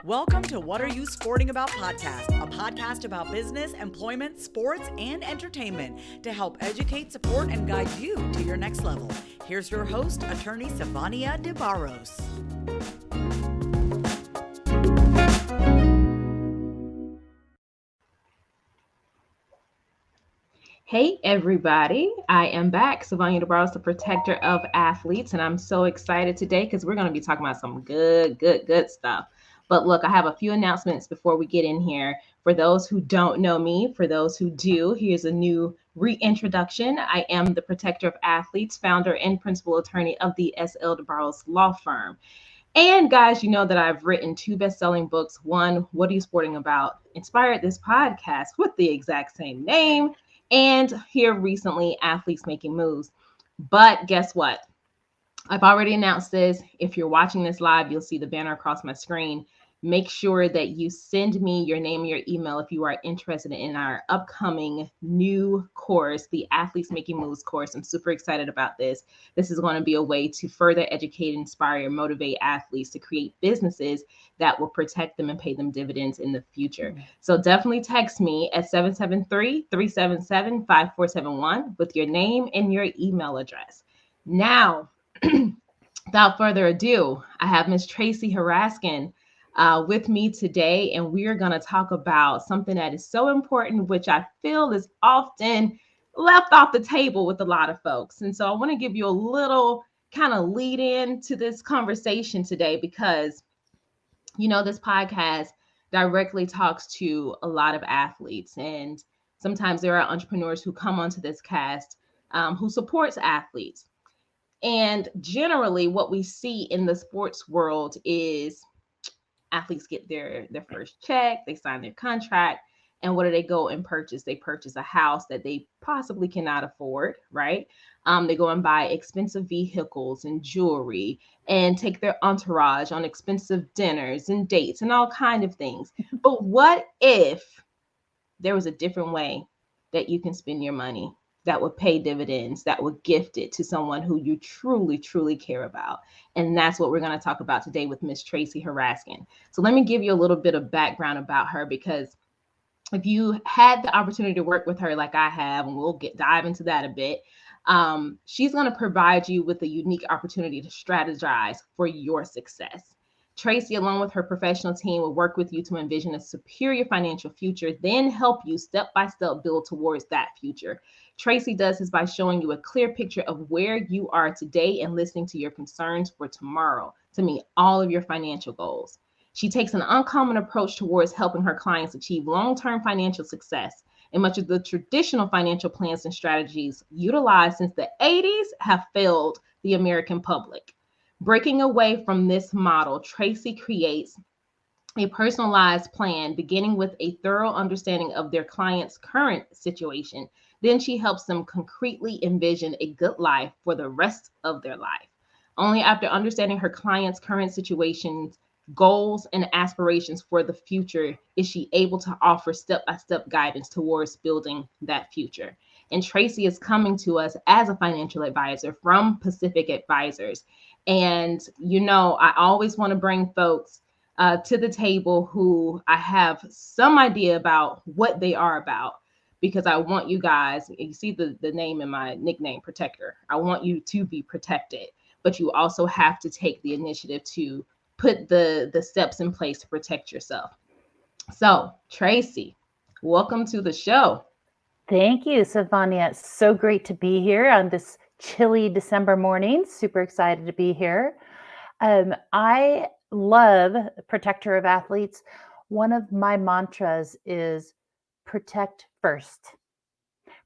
Welcome to What Are You Sporting About podcast, a podcast about business, employment, sports, and entertainment to help educate, support, and guide you to your next level. Here's your host, attorney Sivonnia DeBarros. Hey everybody, I am back, Sivonnia DeBarros, the protector of athletes, and I'm so excited today because we're going to be talking about some good stuff. But look, I have a few announcements before we get in here. For those who don't know me, for those who do, here's a new reintroduction. I am the protector of athletes, founder and principal attorney of the S.L. DeBarros Law Firm. And guys, you know that I've written 2 best-selling books. One, What Are You Sporting About? Inspired this podcast with the exact same name. And here recently, Athletes Making Moves. But guess what? I've already announced this. If you're watching this live, you'll see the banner across my screen. Make sure that you send me your name and your email if you are interested in our upcoming new course, the Athletes Making Moves course. I'm super excited about this. This is going to be a way to further educate, inspire, and motivate athletes to create businesses that will protect them and pay them dividends in the future. So definitely text me at 773-377-5471 with your name and your email address. Now, without further ado, I have Miss Tracy Haraksin with me today, and we are going to talk about something that is so important, which I feel is often left off the table with a lot of folks. And so I want to give you a little kind of lead in to this conversation today because, you know, this podcast directly talks to a lot of athletes, and sometimes there are entrepreneurs who come onto this cast who supports athletes. And generally, what we see in the sports world is athletes get their first check, they sign their contract, and what do they go and purchase? They purchase a house that they possibly cannot afford, right? They go and buy expensive vehicles and jewelry and take their entourage on expensive dinners and dates and all kind of things. But what if there was a different way that you can spend your money that would pay dividends, that would gift it to someone who you truly care about? And that's what we're going to talk about today with Miss Tracy Haraksin. So let me give you a little bit of background about her, because if you had the opportunity to work with her like I have, and we'll dive into that a bit, she's going to provide you with a unique opportunity to strategize for your success. Tracy, along with her professional team, will work with you to envision a superior financial future, then help you step by step build towards that future. Tracy does this by showing you a clear picture of where you are today and listening to your concerns for tomorrow to meet all of your financial goals. She takes an uncommon approach towards helping her clients achieve long-term financial success. And much of the traditional financial plans and strategies utilized since the 80s have failed the American public. Breaking away from this model, Tracy creates a personalized plan beginning with a thorough understanding of their client's current situation. Then she helps them concretely envision a good life for the rest of their life. Only after understanding her client's current situations, goals, and aspirations for the future is she able to offer step-by-step guidance towards building that future. And Tracy is coming to us as a financial advisor from Pacific Advisors. And, you know, I always want to bring folks to the table who I have some idea about what they are about, because I want you guys, you see the name in my nickname, Protector. I want you to be protected, but you also have to take the initiative to put the steps in place to protect yourself. So, Tracy, welcome to the show. Thank you, Sivonnia. It's so great to be here on this chilly December morning. Super excited to be here. I love Protector of Athletes. One of my mantras is protect first.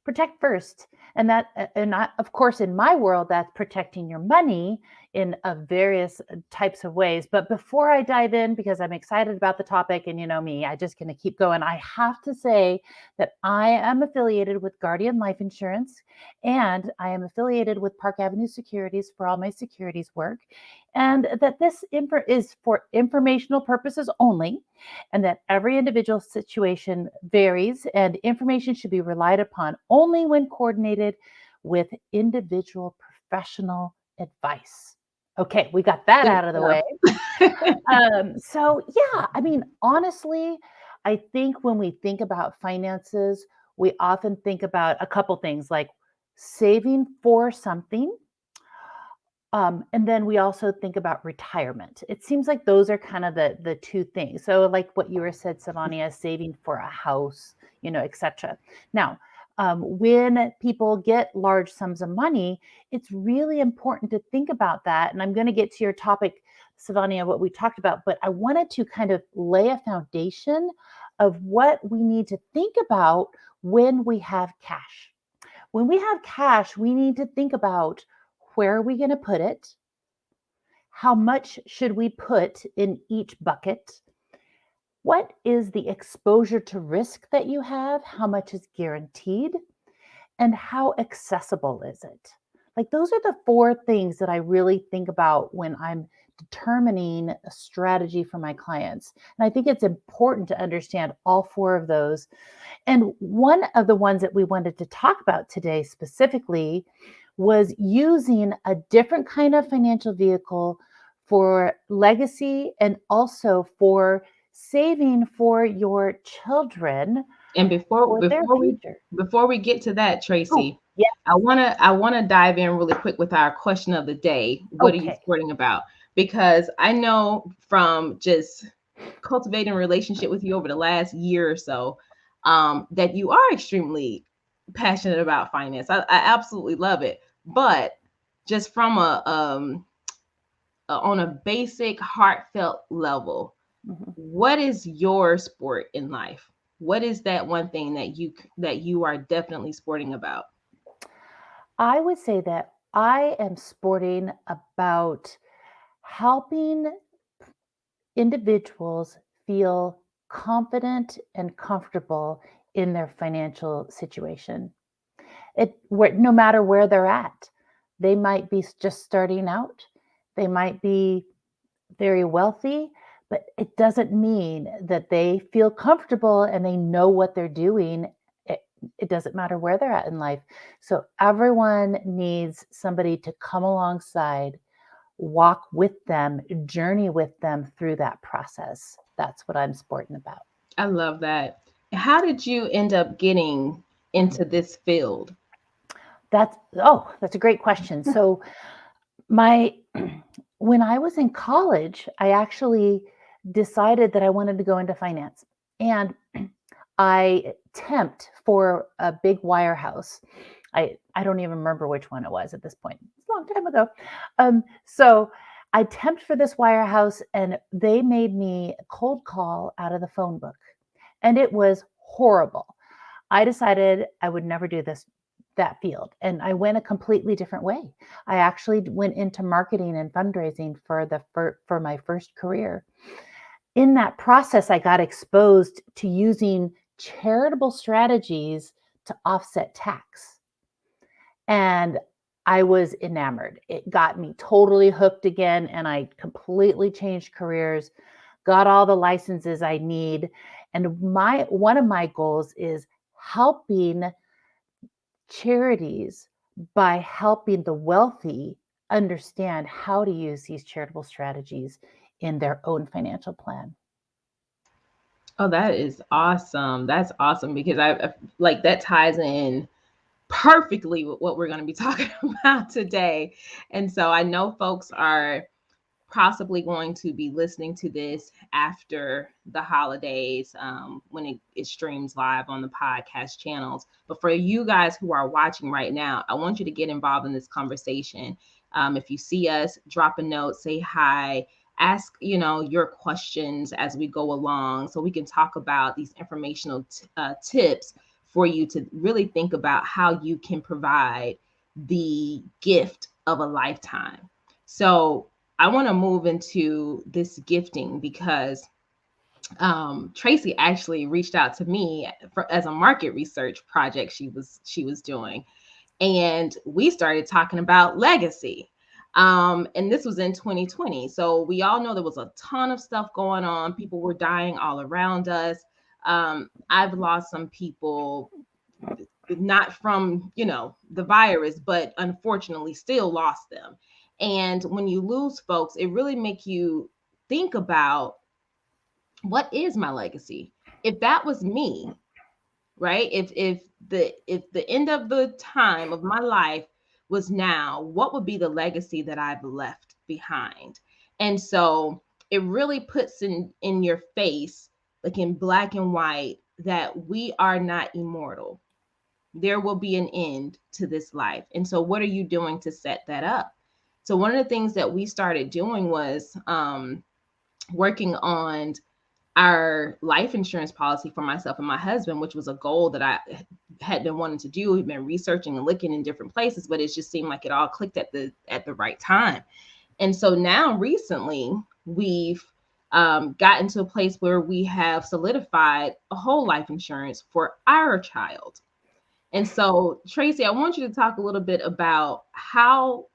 Protect first. Of course, in my world, that's protecting your money in various types of ways. But before I dive in, because I'm excited about the topic, and you know me, I'm just going to keep going, I have to say that I am affiliated with Guardian Life Insurance, and I am affiliated with Park Avenue Securities for all my securities work, and that this is for informational purposes only, and that every individual situation varies, and information should be relied upon only when coordinated with individual professional advice. Okay, we got that Good out of the way. stuff. So yeah, I mean, honestly, I think when we think about finances, we often think about a couple things like saving for something. And then we also think about retirement. It seems like those are kind of the two things. So, like what you were said, Sivonnia, saving for a house, etc. Now, when people get large sums of money, it's really important to think about that. And I'm going to get to your topic, Sivonnia, what we talked about, but I wanted to kind of lay a foundation of what we need to think about when we have cash. When we have cash, we need to think about where are we going to put it? How much should we put in each bucket? What is the exposure to risk that you have? How much is guaranteed? And how accessible is it? Like, those are the four things that I really think about when I'm determining a strategy for my clients. And I think it's important to understand all four of those. And one of the ones that we wanted to talk about today specifically was using a different kind of financial vehicle for legacy and also for saving for your children And before for their before we future. before we get to that, Oh, Tracy, yeah. I wanna dive in really quick with our question of the day. What are you Okay. sporting about? Because I know from just cultivating a relationship with you over the last year or so, that you are extremely passionate about finance. I absolutely love it. But just from on a basic heartfelt level, Mhm. what is your sport in life? What is that one thing that you are definitely sporting about? I would say that I am sporting about helping individuals feel confident and comfortable in their financial situation. No matter where they're at, they might be just starting out, they might be very wealthy, but it doesn't mean that they feel comfortable and they know what they're doing. It doesn't matter where they're at in life. So everyone needs somebody to come alongside, walk with them, journey with them through that process. That's what I'm sporting about. I love that. How did you end up getting into this field? That's a great question. So my when I was in college, I actually decided that I wanted to go into finance. And I temped for a big wirehouse. I don't even remember which one it was at this point. It's a long time ago. So I temped for this wirehouse, and they made me cold call out of the phone book, and it was horrible. I decided I would never do that field, and I went a completely different way. I actually went into marketing and fundraising for my first career. In that process, I got exposed to using charitable strategies to offset tax. And I was enamored. It got me totally hooked again, and I completely changed careers, got all the licenses I need. And one of my goals is helping charities by helping the wealthy understand how to use these charitable strategies in their own financial plan. Oh, that is awesome. That's awesome because like that ties in perfectly with what we're going to be talking about today. And so I know folks are possibly going to be listening to this after the holidays, when it streams live on the podcast channels. But for you guys who are watching right now, I want you to get involved in this conversation. If you see us, drop a note, say hi, ask your questions as we go along, so we can talk about these informational tips for you to really think about how you can provide the gift of a lifetime. So I want to move into this gifting because Tracy actually reached out to me as a market research project she was doing, and we started talking about legacy. And this was in 2020. So we all know there was a ton of stuff going on. People were dying all around us. I've lost some people, not from the virus, but unfortunately still lost them. And when you lose folks, it really make you think about, what is my legacy? If that was me, right? If the end of the time of my life was now, what would be the legacy that I've left behind? And so it really puts in your face, like in black and white, that we are not immortal. There will be an end to this life. And so what are you doing to set that up? So one of the things that we started doing was working on our life insurance policy for myself and my husband, which was a goal that I had been wanting to do. We've been researching and looking in different places, but it just seemed like it all clicked at the right time. And so now recently we've gotten to a place where we have solidified a whole life insurance for our child. And so, Tracy, I want you to talk a little bit about how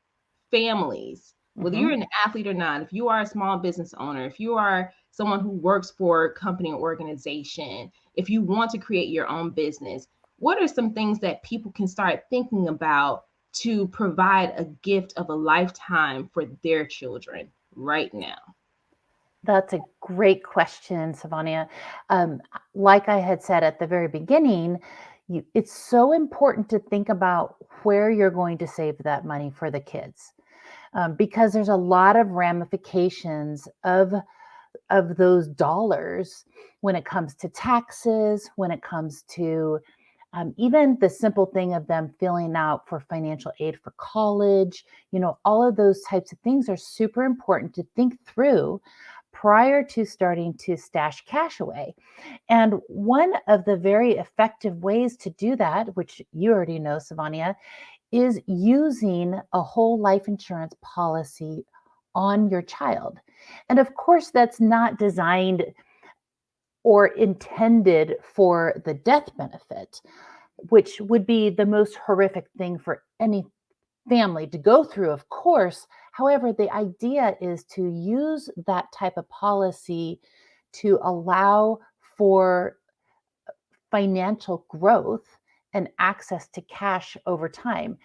families, whether you're an athlete or not, if you are a small business owner, if you are someone who works for a company or organization, if you want to create your own business, what are some things that people can start thinking about to provide a gift of a lifetime for their children right now? That's a great question, Sivonnia. Like I had said at the very beginning, it's so important to think about where you're going to save that money for the kids, because there's a lot of ramifications of those dollars when it comes to taxes, when it comes to even the simple thing of them filling out for financial aid for college. All of those types of things are super important to think through prior to starting to stash cash away. And one of the very effective ways to do that, which you already know, Sivonnia, is using a whole life insurance policy on your child. And of course, that's not designed or intended for the death benefit, which would be the most horrific thing for any family to go through, of course. However, the idea is to use that type of policy to allow for financial growth and access to cash over time.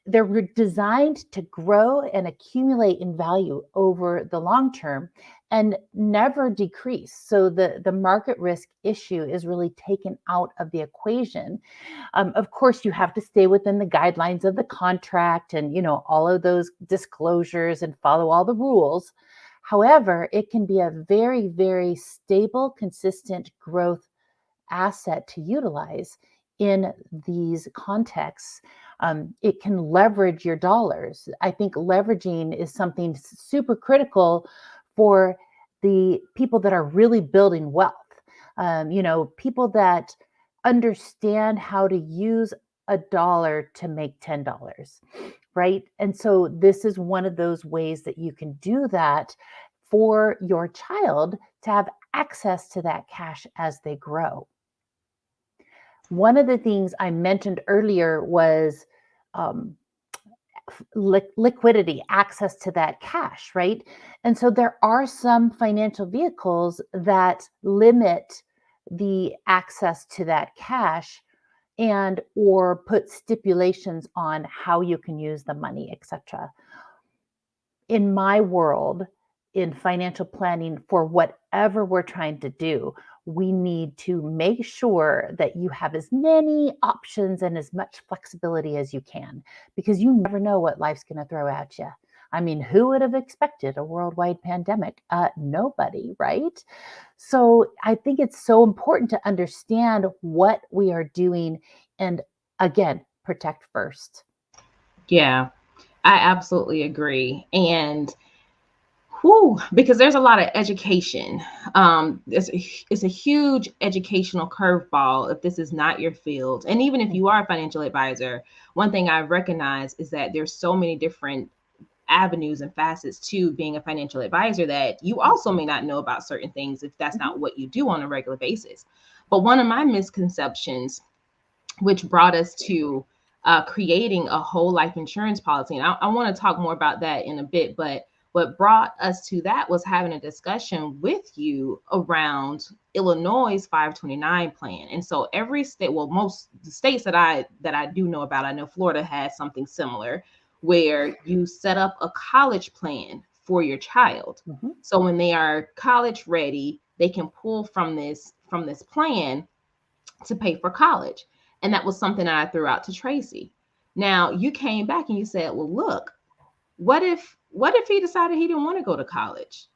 They're designed to grow and accumulate in value over the long term and never decrease. So the market risk issue is really taken out of the equation. Of course, you have to stay within the guidelines of the contract and, all of those disclosures and follow all the rules. However, it can be a very, very stable, consistent growth asset to utilize in these contexts. It can leverage your dollars. I think leveraging is something super critical for the people that are really building wealth. People that understand how to use a dollar to make $10, right? And so this is one of those ways that you can do that for your child to have access to that cash as they grow. One of the things I mentioned earlier was liquidity, access to that cash, right? And so there are some financial vehicles that limit the access to that cash and or put stipulations on how you can use the money, etc. In my world, in financial planning, for whatever we're trying to do, we need to make sure that you have as many options and as much flexibility as you can, because you never know what life's going to throw at you. I mean, who would have expected a worldwide pandemic? Nobody, right? So I think it's so important to understand what we are doing and, again, protect first. Yeah, I absolutely agree. And because there's a lot of education. It's a huge educational curveball if this is not your field. And even if you are a financial advisor, one thing I recognize is that there's so many different avenues and facets to being a financial advisor that you also may not know about certain things if that's not what you do on a regular basis. But one of my misconceptions, which brought us to creating a whole life insurance policy, and I want to talk more about that in a bit, but what brought us to that was having a discussion with you around Illinois' 529 plan. And so every state, well, most the states that I do know about, I know Florida has something similar, where you set up a college plan for your child. Mhm. So when they are college ready, they can pull from this plan to pay for college. And that was something that I threw out to Tracy. Now you came back and you said, well, look, what if he decided he didn't want to go to college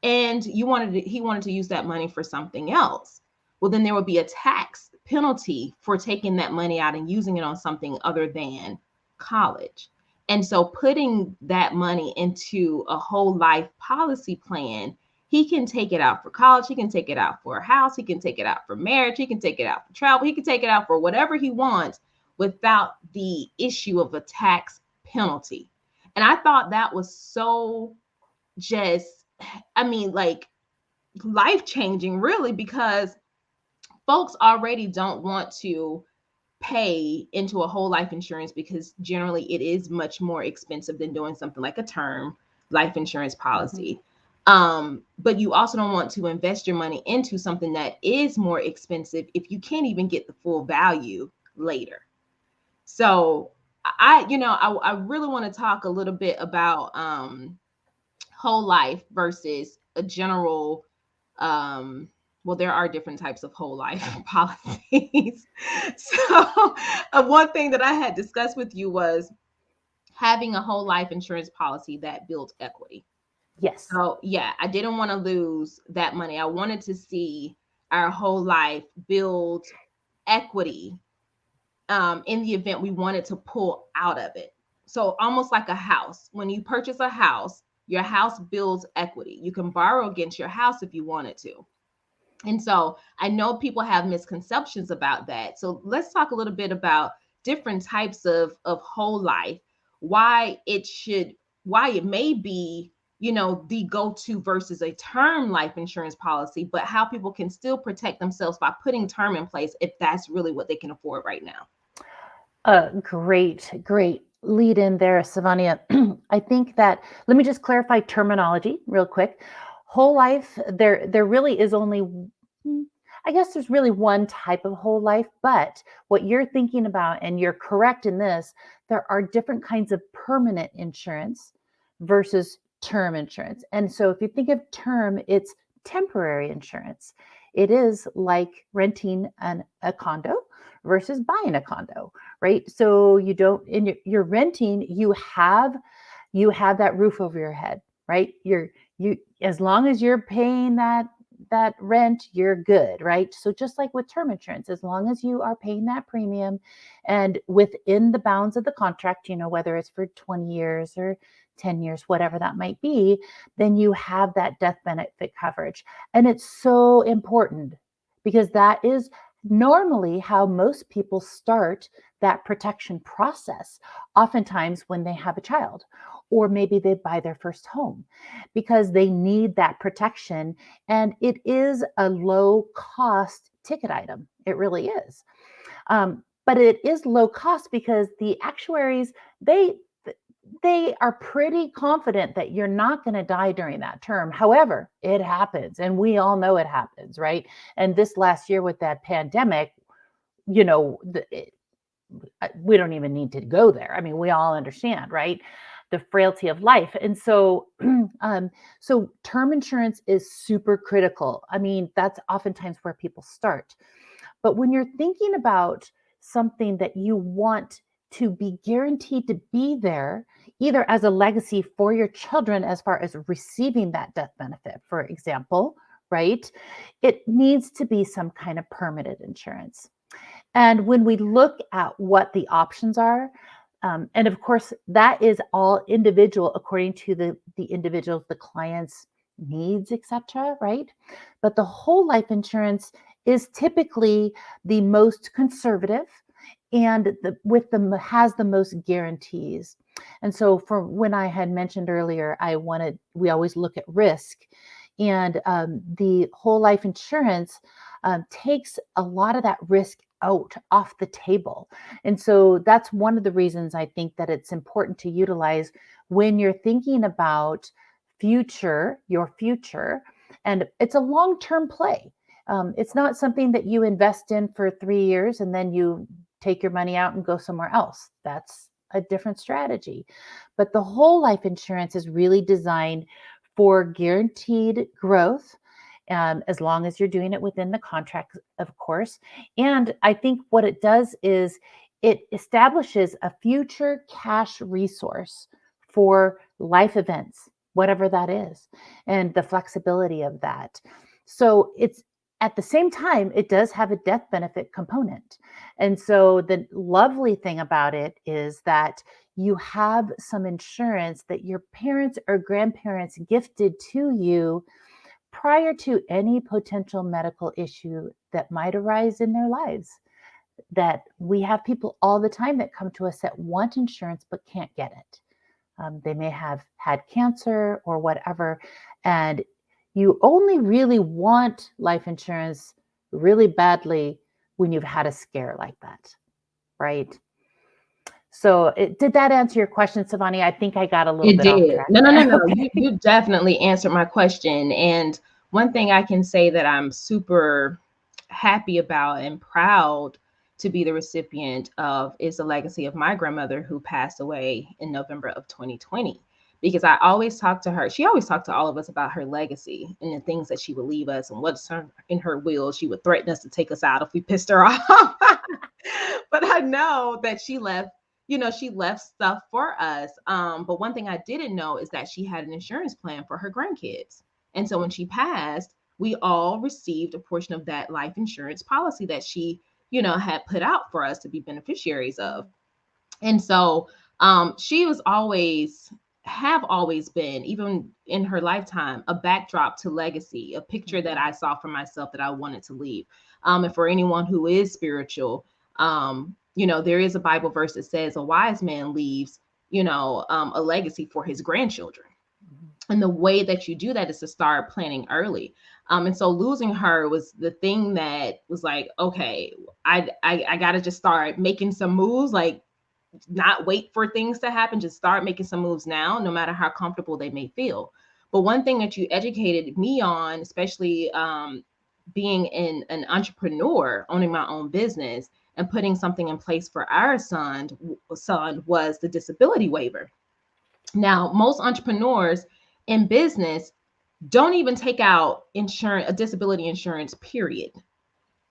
and he wanted to use that money for something else? Well, then there would be a tax penalty for taking that money out and using it on something other than college. And so putting that money into a whole life policy plan, he can take it out for college, he can take it out for a house, he can take it out for marriage, he can take it out for travel, he can take it out for whatever he wants without the issue of a tax penalty. And I thought that was so just, I mean, like life changing, really, because folks already don't want to pay into a whole life insurance because generally it is much more expensive than doing something like a term life insurance policy. But you also don't want to invest your money into something that is more expensive if you can't even get the full value later. So I really want to talk a little bit about whole life versus a general well, there are different types of whole life policies. So one thing that I had discussed with you was having a whole life insurance policy that builds equity. Yes. So yeah, I didn't want to lose that money. I wanted to see our whole life build equity in the event we wanted to pull out of it. So almost like a house. When you purchase a house, your house builds equity. You can borrow against your house if you wanted to. And so I know people have misconceptions about that. So let's talk a little bit about different types of whole life, why it may be, the go-to versus a term life insurance policy, but how people can still protect themselves by putting term in place if that's really what they can afford right now. Great lead in there, Sivonnia. I think that, let me just clarify terminology real quick. Whole life, there really is only, I guess there's really one type of whole life, but what you're thinking about, and you're correct in this, there are different kinds of permanent insurance versus term insurance. And so if you think of term, it's temporary insurance. It is like renting a condo versus buying a condo, right? So you don't, you're renting, you have that roof over your head, right? You as long as you're paying that rent, you're good, right? So just like with term insurance, as long as you are paying that premium and within the bounds of the contract, whether it's for 20 years or 10 years, whatever that might be, then you have that death benefit coverage. And it's so important because that is normally how most people start that protection process, oftentimes when they have a child, or maybe they buy their first home, because they need that protection. And it is a low cost ticket item. It really is. But it is low cost because the actuaries, they are pretty confident that you're not going to die during that term. However, it happens, and we all know it happens, right? And this last year with that pandemic, we don't even need to go there. I mean, we all understand, right? The frailty of life. And so, so term insurance is super critical. I mean, that's oftentimes where people start. But when you're thinking about something that you want to be guaranteed to be there, either as a legacy for your children, as far as receiving that death benefit, for example, right? It needs to be some kind of permanent insurance. And when we look at what the options are, and of course, that is all individual according to the individuals, the client's needs, etc., right? But the whole life insurance is typically the most conservative and has the most guarantees. And so for when I had mentioned earlier, we always look at risk, and the whole life insurance takes a lot of that risk off the table. And so that's one of the reasons I think that it's important to utilize when you're thinking about your future. And it's a long-term play. It's not something that you invest in for 3 years and then you take your money out and go somewhere else. That's a different strategy. But the whole life insurance is really designed for guaranteed growth, as long as you're doing it within the contract, of course. And I think what it does is it establishes a future cash resource for life events, whatever that is, and the flexibility of that. So it's at the same time, it does have a death benefit component. And so the lovely thing about it is that you have some insurance that your parents or grandparents gifted to you prior to any potential medical issue that might arise in their lives. That we have people all the time that come to us that want insurance but can't get it. They may have had cancer or whatever, and you only really want life insurance really badly when you've had a scare like that, right? So did that answer your question, Sivonnia? I think I got a little It bit off did. track No. there. Okay. You definitely answered my question. And one thing I can say that I'm super happy about and proud to be the recipient of is the legacy of my grandmother who passed away in November of 2020. Because I always talk to her. She always talked to all of us about her legacy and the things that she would leave us and what's in her will. She would threaten us to take us out if we pissed her off. But I know that she left stuff for us. But one thing I didn't know is that she had an insurance plan for her grandkids. And so when she passed, we all received a portion of that life insurance policy that she, had put out for us to be beneficiaries of. And so she was have always been, even in her lifetime, a backdrop to legacy, a picture that I saw for myself that I wanted to leave. And for anyone who is spiritual, there is a Bible verse that says a wise man leaves, a legacy for his grandchildren. And the way that you do that is to start planning early. And so losing her was the thing that was like, okay, I got to just start making some moves, like not wait for things to happen, just start making some moves now, no matter how comfortable they may feel. But one thing that you educated me on, especially being an entrepreneur, owning my own business and putting something in place for our son was the disability waiver. Now, most entrepreneurs in business don't even take out a disability insurance, period.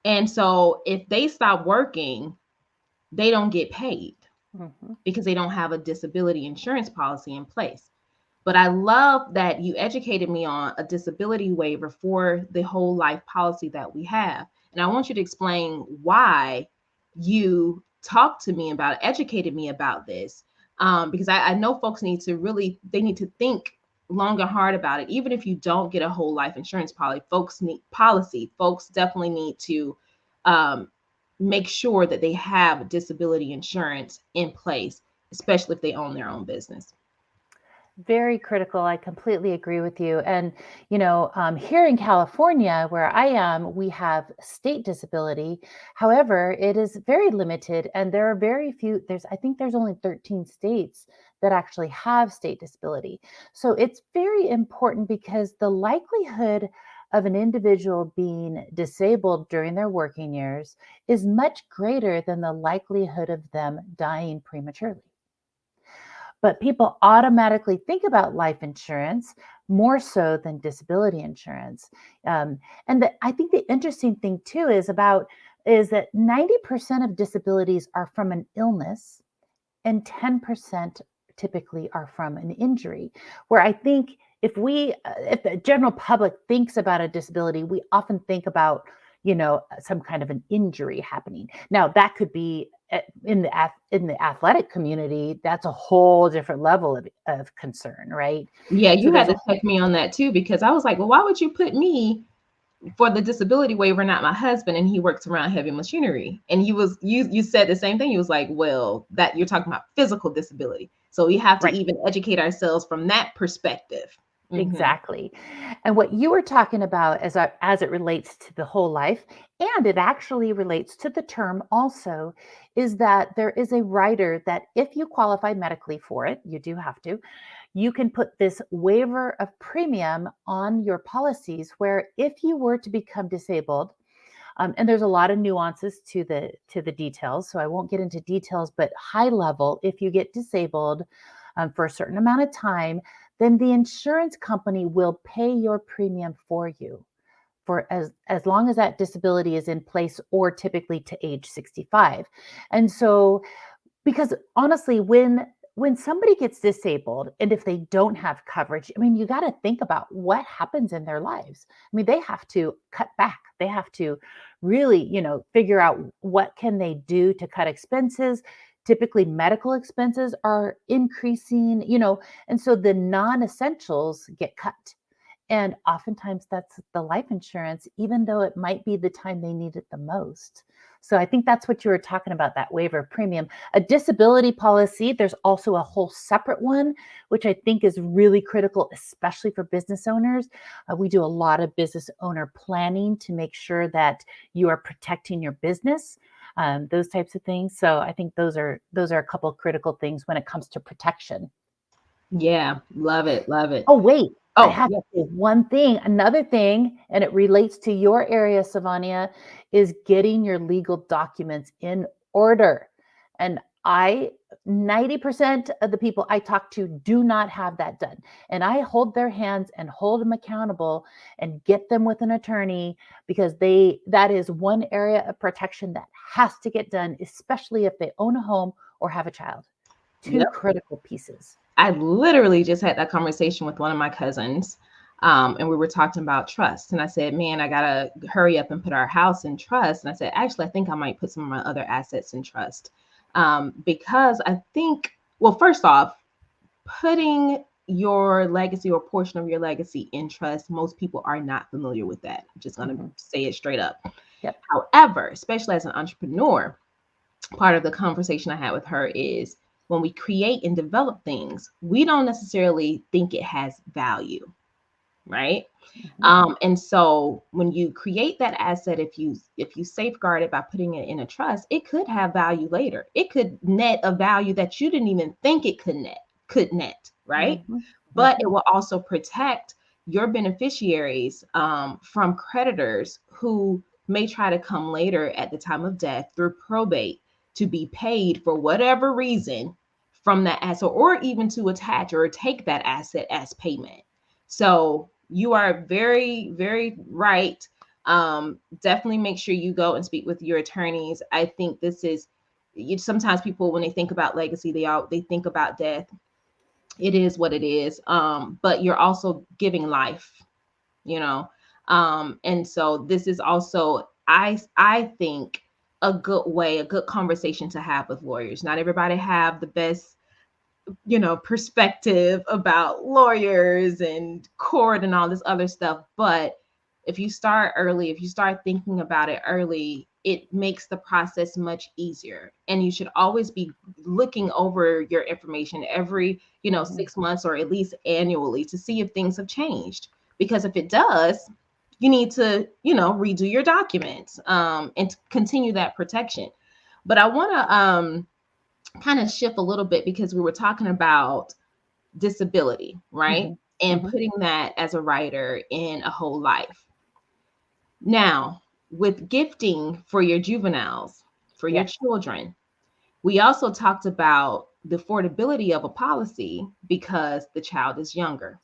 And so if they stop working, they don't get paid because they don't have a disability insurance policy in place. But I love that you educated me on a disability waiver for the whole life policy that we have. And I want you to explain why you talked to me about, educated me about this. Because I know folks need to think long and hard about it. Even if you don't get a whole life insurance policy, folks definitely need to make sure that they have disability insurance in place, especially if they own their own business. Very critical. I completely agree with you. And, here in California, where I am, we have state disability. However, it is very limited. And there are very few, I think there's only 13 states that actually have state disability. So it's very important because the likelihood of an individual being disabled during their working years is much greater than the likelihood of them dying prematurely. But people automatically think about life insurance more so than disability insurance. I think the interesting thing too is that 90% of disabilities are from an illness and 10% typically are from an injury. Where I think if the general public thinks about a disability, we often think about, some kind of an injury happening. Now that could be in the athletic community, that's a whole different level of concern, right? Yeah, So you had to check me on that too, because I was like, well, why would you put me for the disability waiver, not my husband? And he works around heavy machinery. And you said the same thing. He was like, well, that you're talking about physical disability. So we have to even educate ourselves from that perspective. Exactly. And what you were talking about as it relates to the whole life, and it actually relates to the term also, is that there is a rider that if you qualify medically for it, you do have to, you can put this waiver of premium on your policies where if you were to become disabled, And there's a lot of nuances to the details, so I won't get into details, but high level, if you get disabled for a certain amount of time, then the insurance company will pay your premium for you for as long as that disability is in place, or typically to age 65. And so, because honestly, when somebody gets disabled and if they don't have coverage, I mean, you got to think about what happens in their lives. I mean, they have to cut back. They have to really, figure out what can they do to cut expenses. Typically medical expenses are increasing, and so the non-essentials get cut. And oftentimes that's the life insurance, even though it might be the time they need it the most. So I think that's what you were talking about, that waiver of premium. A disability policy, there's also a whole separate one, which I think is really critical, especially for business owners. We do a lot of business owner planning to make sure that you are protecting your business, those types of things. So I think those are a couple of critical things when it comes to protection. Yeah, love it, love it. Oh, wait, I Oh, have yeah. to say one thing, another thing, and it relates to your area, Sivonnia, is getting your legal documents in order. And 90% of the people I talk to do not have that done. And I hold their hands and hold them accountable and get them with an attorney, because that is one area of protection that has to get done, especially if they own a home or have a child. Two Yep. critical pieces. I literally just had that conversation with one of my cousins, and we were talking about trust. And I said, man, I got to hurry up and put our house in trust. And I said, actually, I think I might put some of my other assets in trust, because I think, well, first off, putting your legacy or portion of your legacy in trust, most people are not familiar with that. I'm just going to say it straight up. Yep. However, especially as an entrepreneur, part of the conversation I had with her is, when we create and develop things, we don't necessarily think it has value, right? And so when you create that asset, if you safeguard it by putting it in a trust, it could have value later. It could net a value that you didn't even think it could net, right? But it will also protect your beneficiaries from creditors who may try to come later at the time of death through probate to be paid for whatever reason from that asset, or even to attach or take that asset as payment. So you are very, very right. Definitely make sure you go and speak with your attorneys. I think this is, sometimes people, when they think about legacy, they think about death. It is what it is. But you're also giving life, and so this is also, I think, a good conversation to have with lawyers. Not everybody have the best, perspective about lawyers and court and all this other stuff. But if you start early, if you start thinking about it early, it makes the process much easier. And you should always be looking over your information every, 6 months, or at least annually, to see if things have changed. Because if it does, you need to, redo your documents and continue that protection. But I want to kind of shift a little bit, because we were talking about disability, right? And putting that as a writer in a whole life. Now, with gifting for your juveniles, for your children, we also talked about the affordability of a policy because the child is younger.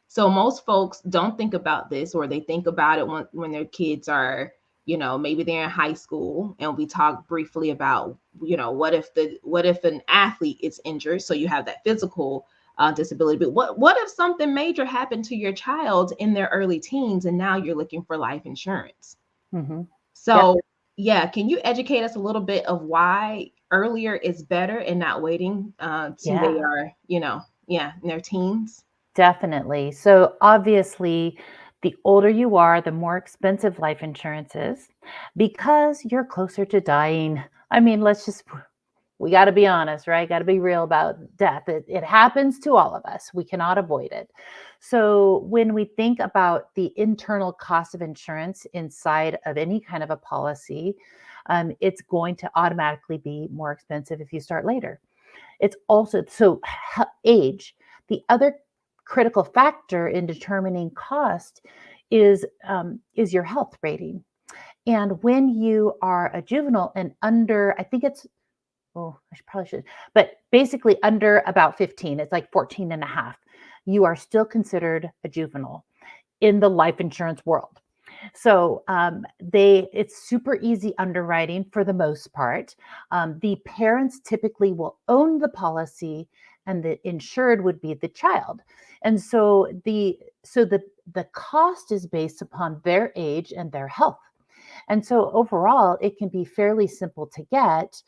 So most folks don't think about this, or they think about it when their kids are, maybe they're in high school. And we talked briefly about, what if an athlete is injured? So you have that physical disability. But what if something major happened to your child in their early teens, and now you're looking for life insurance? So yeah, can you educate us a little bit of why earlier is better and not waiting till they are, in their teens? Definitely. So obviously, the older you are, the more expensive life insurance is, because you're closer to dying. I mean, we got to be honest, right? Got to be real about death. It happens to all of us. We cannot avoid it. So when we think about the internal cost of insurance inside of any kind of a policy, it's going to automatically be more expensive if you start later. It's also, so age. The other critical factor in determining cost is your health rating. And when you are a juvenile and under, I think it's, oh, probably should, but basically under about 15, it's like 14 and a half, you are still considered a juvenile in the life insurance world. So it's super easy underwriting for the most part. The parents typically will own the policy, and the insured would be the child. And so the cost is based upon their age and their health. And so overall, it can be fairly simple to get,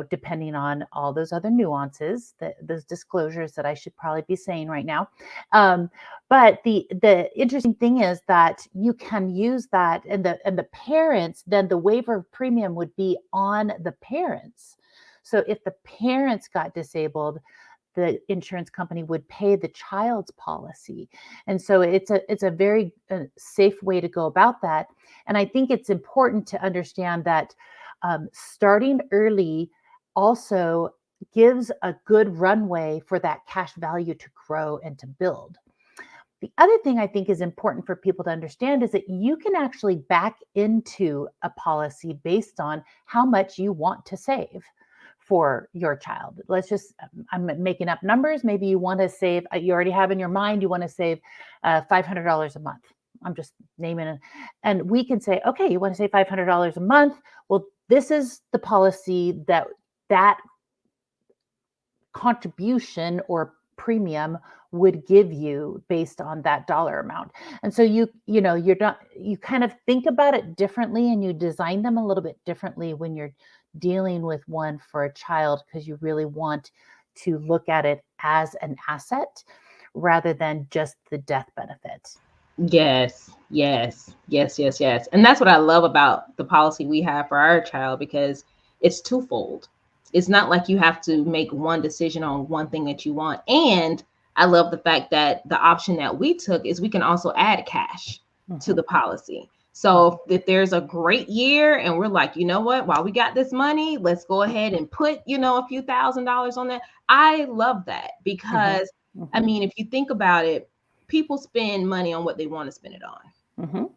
depending on all those other nuances, those disclosures that I should probably be saying right now. But the interesting thing is that you can use that, and the parents, then the waiver of premium would be on the parents. So if the parents got disabled, the insurance company would pay the child's policy. And so it's a very safe way to go about that. And I think it's important to understand that starting early also gives a good runway for that cash value to grow and to build. The other thing I think is important for people to understand is that you can actually back into a policy based on how much you want to save for your child. I'm making up numbers. Maybe you want to save, you already have in your mind, you want to save $500 a month. I'm just naming it. And we can say, okay, you want to save $500 a month. Well, this is the policy that contribution or premium would give you based on that dollar amount. And so you kind of think about it differently, and you design them a little bit differently when you're dealing with one for a child, because you really want to look at it as an asset rather than just the death benefit. Yes. And that's what I love about the policy we have for our child, because it's twofold. It's not like you have to make one decision on one thing that you want. And I love the fact that the option that we took is we can also add cash to the policy. So if there's a great year and we're like, you know what, while we got this money, let's go ahead and put, a few $1,000s on that. I love that, because I mean, if you think about it, people spend money on what they want to spend it on.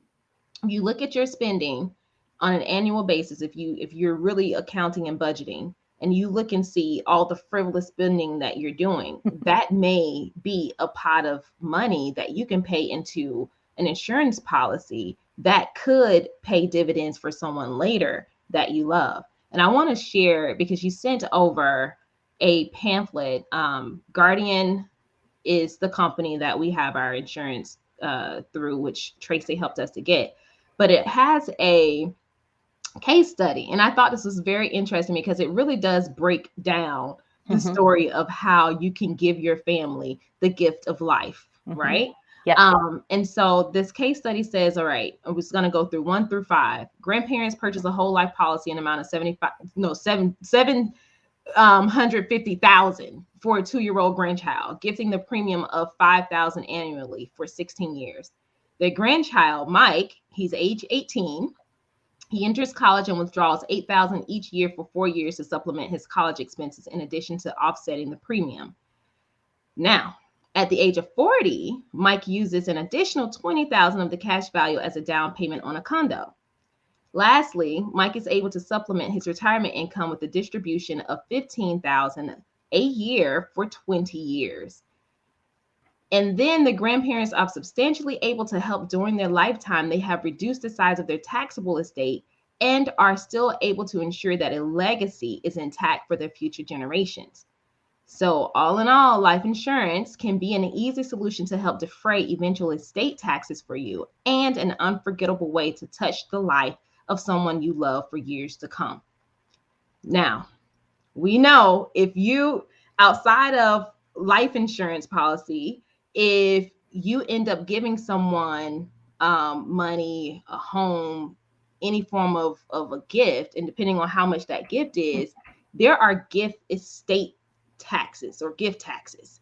You look at your spending on an annual basis, if you're really accounting and budgeting, and you look and see all the frivolous spending that you're doing, that may be a pot of money that you can pay into an insurance policy that could pay dividends for someone later that you love. And I want to share, because you sent over a pamphlet. Guardian is the company that we have our insurance through, which Tracy helped us to get. But it has a case study. And I thought this was very interesting, because it really does break down the story of how you can give your family the gift of life, right? Yeah. And so this case study says, all right, I was going to go through 1 through 5. Grandparents purchase a whole life policy in an amount of $750,000 for a 2-year-old grandchild, gifting the premium of $5,000 annually for 16 years. Their grandchild, Mike, he's age 18. He enters college and withdraws $8,000 each year for 4 years to supplement his college expenses, in addition to offsetting the premium. Now, at the age of 40, Mike uses an additional $20,000 of the cash value as a down payment on a condo. Lastly, Mike is able to supplement his retirement income with a distribution of $15,000 a year for 20 years. And then the grandparents are substantially able to help during their lifetime. They have reduced the size of their taxable estate and are still able to ensure that a legacy is intact for their future generations. So all in all, life insurance can be an easy solution to help defray eventual estate taxes for you, and an unforgettable way to touch the life of someone you love for years to come. Now, we know if you, outside of life insurance policy, if you end up giving someone money, a home, any form of a gift, and depending on how much that gift is, there are gift estate taxes or gift taxes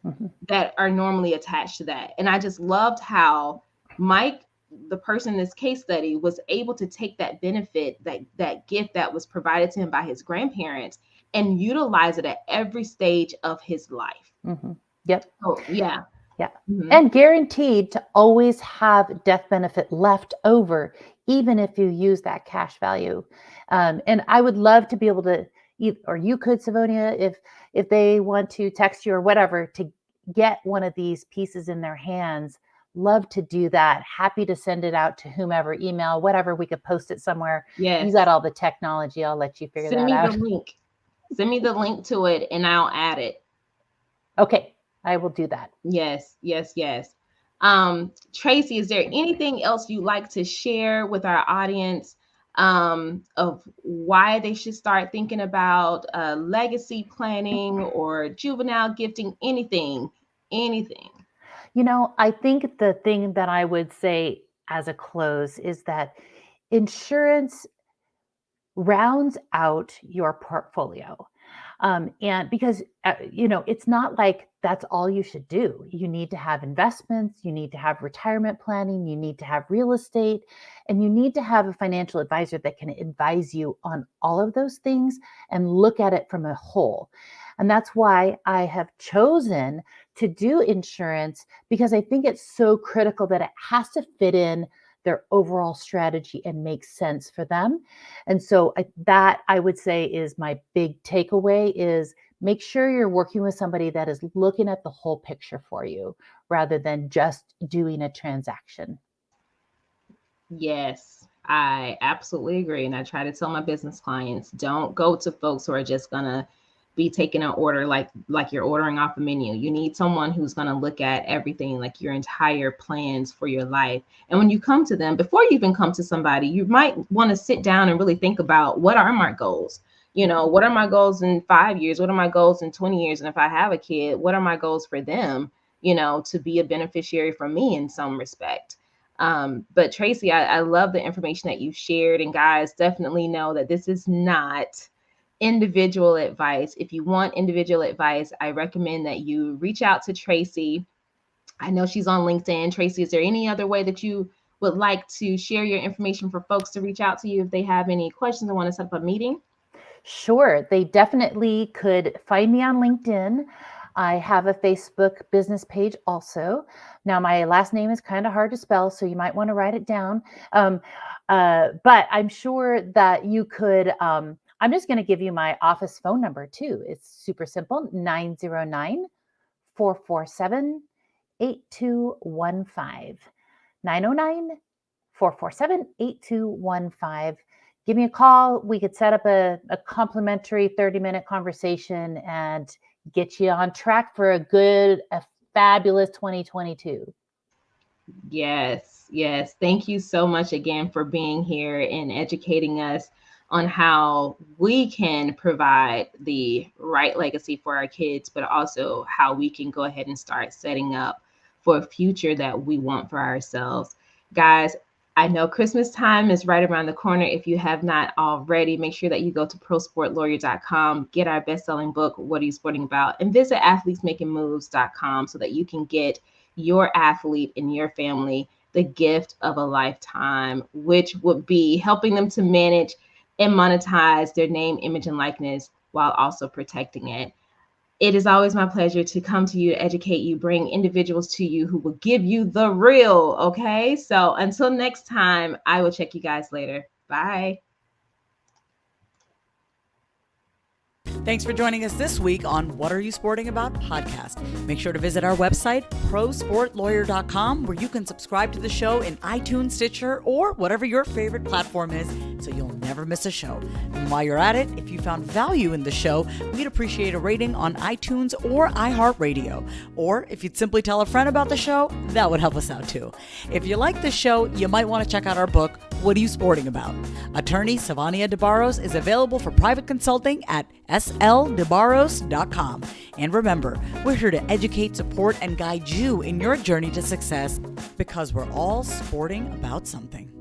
that are normally attached to that. And I just loved how Mike, the person in this case study, was able to take that benefit, that gift that was provided to him by his grandparents, and utilize it at every stage of his life. Yep. Oh, yeah. Yeah. And guaranteed to always have death benefit left over, even if you use that cash value. And I would love to be able to, or you could, Sivonnia, if they want to text you or whatever, to get one of these pieces in their hands. Love to do that. Happy to send it out to whomever, email, whatever. We could post it somewhere. Yes. You got all the technology. I'll let you figure that out. Send me the link. Send me the link to it and I'll add it. Okay. I will do that. Yes. Tracy, is there anything else you'd like to share with our audience of why they should start thinking about legacy planning or juvenile gifting, anything? I think the thing that I would say as a close is that insurance rounds out your portfolio. And because, it's not like that's all you should do. You need to have investments, you need to have retirement planning, you need to have real estate, and you need to have a financial advisor that can advise you on all of those things and look at it from a whole. And that's why I have chosen to do insurance, because I think it's so critical that it has to fit in their overall strategy and make sense for them. And so that I would say is my big takeaway is make sure you're working with somebody that is looking at the whole picture for you rather than just doing a transaction. Yes, I absolutely agree. And I try to tell my business clients, don't go to folks who are just going to be taking an order like you're ordering off a menu. You need someone who's going to look at everything, like your entire plans for your life. And when you come to them, before you even come to somebody, you might want to sit down and really think about, what are my goals? What are my goals in 5 years? What are my goals in 20 years? And if I have a kid, what are my goals for them, to be a beneficiary for me in some respect? But Tracy, I love the information that you shared. And guys, definitely know that this is not individual advice. If you want individual advice, I recommend that you reach out to Tracy. I know she's on LinkedIn. Tracy, is there any other way that you would like to share your information for folks to reach out to you if they have any questions or want to set up a meeting? Sure. They definitely could find me on LinkedIn. I have a Facebook business page also. Now, my last name is kind of hard to spell, so you might want to write it down. But I'm sure that you could, I'm just going to give you my office phone number too. It's super simple, 909-447-8215. 909-447-8215. Give me a call. We could set up a complimentary 30-minute conversation and get you on track for a fabulous 2022. Yes. Thank you so much again for being here and educating us on how we can provide the right legacy for our kids, but also how we can go ahead and start setting up for a future that we want for ourselves. Guys, I know Christmas time is right around the corner. If you have not already, make sure that you go to prosportlawyer.com, get our best-selling book, What Are You Sporting About, and visit athletesmakingmoves.com so that you can get your athlete and your family the gift of a lifetime, which would be helping them to manage and monetize their name, image, and likeness while also protecting it. It is always my pleasure to come to you, educate you, bring individuals to you who will give you the real, okay? So until next time, I will check you guys later. Bye. Thanks for joining us this week on What Are You Sporting About podcast. Make sure to visit our website, prosportlawyer.com, where you can subscribe to the show in iTunes, Stitcher, or whatever your favorite platform is, so you'll never miss a show. And while you're at it, if you found value in the show, we'd appreciate a rating on iTunes or iHeartRadio. Or if you'd simply tell a friend about the show, that would help us out too. If you like the show, you might want to check out our book, What Are You Sporting About? Attorney Sivonnia DeBarros is available for private consulting at sldebarros.com. And remember, we're here to educate, support, and guide you in your journey to success, because we're all sporting about something.